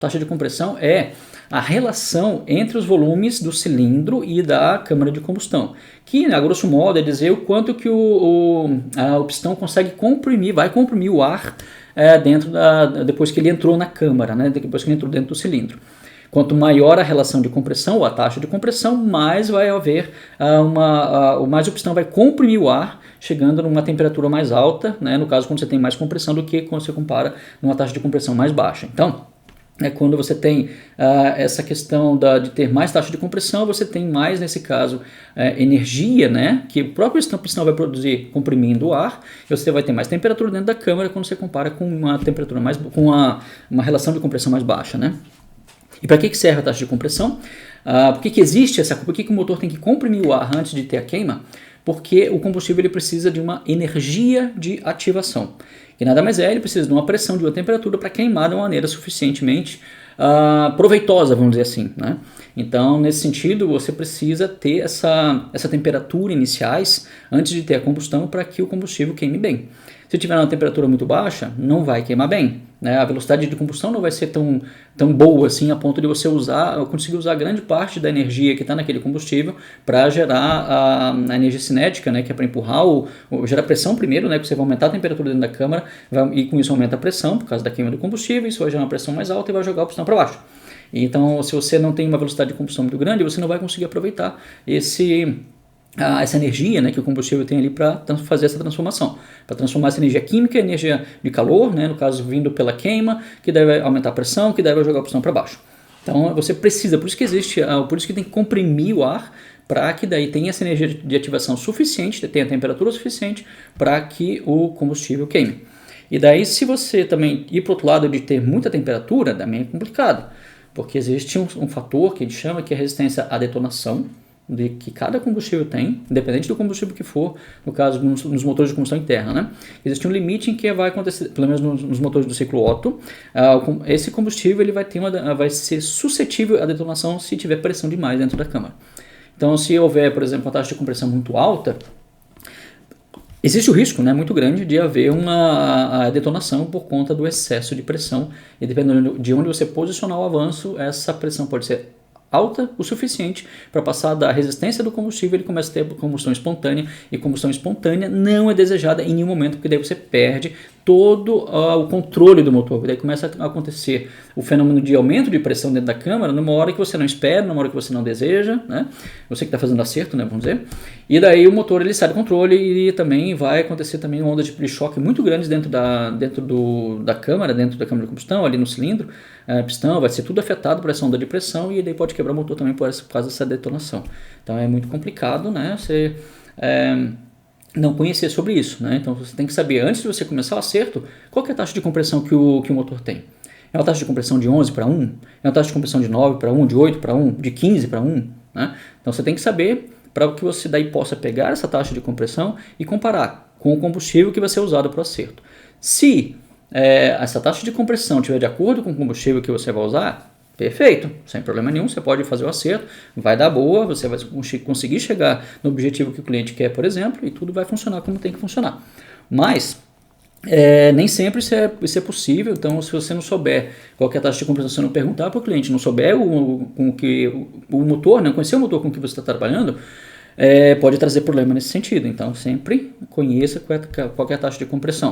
Taxa de compressão é a relação entre os volumes do cilindro e da câmara de combustão, que, a grosso modo, é dizer o quanto que o pistão consegue comprimir, vai comprimir o ar depois que ele entrou na câmara, né, depois que ele entrou dentro do cilindro. Quanto maior a relação de compressão, ou a taxa de compressão, mais vai haver mais o pistão vai comprimir o ar, chegando numa temperatura mais alta, né, no caso quando você tem mais compressão do que quando você compara numa taxa de compressão mais baixa. Então, quando você tem essa questão de ter mais taxa de compressão, você tem mais, nesse caso, energia, né, que o próprio pistão vai produzir comprimindo o ar, e você vai ter mais temperatura dentro da câmara quando você compara com uma temperatura com uma relação de compressão mais baixa, né? E para que serve a taxa de compressão? Por que existe por que o motor tem que comprimir o ar antes de ter a queima? Porque o combustível ele precisa de uma energia de ativação. Que nada mais é, ele precisa de uma pressão, de uma temperatura para queimar de uma maneira suficientemente proveitosa, vamos dizer assim, né? Então, nesse sentido, você precisa ter essa temperatura iniciais antes de ter a combustão para que o combustível queime bem. Se tiver uma temperatura muito baixa, não vai queimar bem, né? A velocidade de combustão não vai ser tão boa assim a ponto de você conseguir usar grande parte da energia que está naquele combustível para gerar a energia cinética, né? Que é para empurrar gerar pressão primeiro, né? Que você vai aumentar a temperatura dentro da câmara e com isso aumenta a pressão por causa da queima do combustível, isso vai gerar uma pressão mais alta e vai jogar o pistão para baixo. Então, se você não tem uma velocidade de combustão muito grande, você não vai conseguir aproveitar essa energia, né, que o combustível tem ali para fazer essa transformação, para transformar essa energia química em energia de calor, né, no caso vindo pela queima, que deve aumentar a pressão, que deve jogar o pistão para baixo. Então você precisa, por isso que tem que comprimir o ar, para que daí tenha essa energia de ativação suficiente, tenha temperatura suficiente para que o combustível queime. E daí, se você também ir para o outro lado de ter muita temperatura, também é complicado, porque existe um fator que a gente chama que é a resistência à detonação, que cada combustível tem, independente do combustível que for, no caso nos motores de combustão interna, né? Existe um limite em que vai acontecer, pelo menos nos motores do ciclo Otto, esse combustível ele vai ser suscetível à detonação se tiver pressão demais dentro da câmara. Então, se houver, por exemplo, uma taxa de compressão muito alta, existe o risco, né, muito grande de haver uma detonação por conta do excesso de pressão, e dependendo de onde você posicionar o avanço, essa pressão pode ser alta o suficiente para passar da resistência do combustível, ele começa a ter combustão espontânea, e combustão espontânea não é desejada em nenhum momento, porque daí você perde todo o controle do motor, daí começa a acontecer o fenômeno de aumento de pressão dentro da câmara numa hora que você não espera, numa hora que você não deseja, né? Você que está fazendo acerto, né, vamos dizer, e daí o motor ele sai do controle e também vai acontecer também uma onda de choque muito grande dentro da câmara, dentro da câmara de combustão, ali no cilindro, pistão, vai ser tudo afetado por essa onda de pressão e daí pode quebrar o motor também por causa dessa detonação. Então é muito complicado, né, você não conhecer sobre isso, né? Então você tem que saber, antes de você começar o acerto, qual que é a taxa de compressão que o motor tem. É uma taxa de compressão de 11 para 1? É uma taxa de compressão de 9 para 1? De 8 para 1? De 15 para 1? Né? Então você tem que saber para que você daí possa pegar essa taxa de compressão e comparar com o combustível que vai ser usado para o acerto. Se essa taxa de compressão estiver de acordo com o combustível que você vai usar, perfeito, sem problema nenhum, você pode fazer o acerto, vai dar boa, você vai conseguir chegar no objetivo que o cliente quer, por exemplo, e tudo vai funcionar como tem que funcionar. Mas nem sempre isso é possível, então se você não souber qual que é a taxa de compressão, você não perguntar para o cliente, não souber o motor, não conhecer o motor com que você está trabalhando, pode trazer problema nesse sentido. Então sempre conheça qual é a taxa de compressão.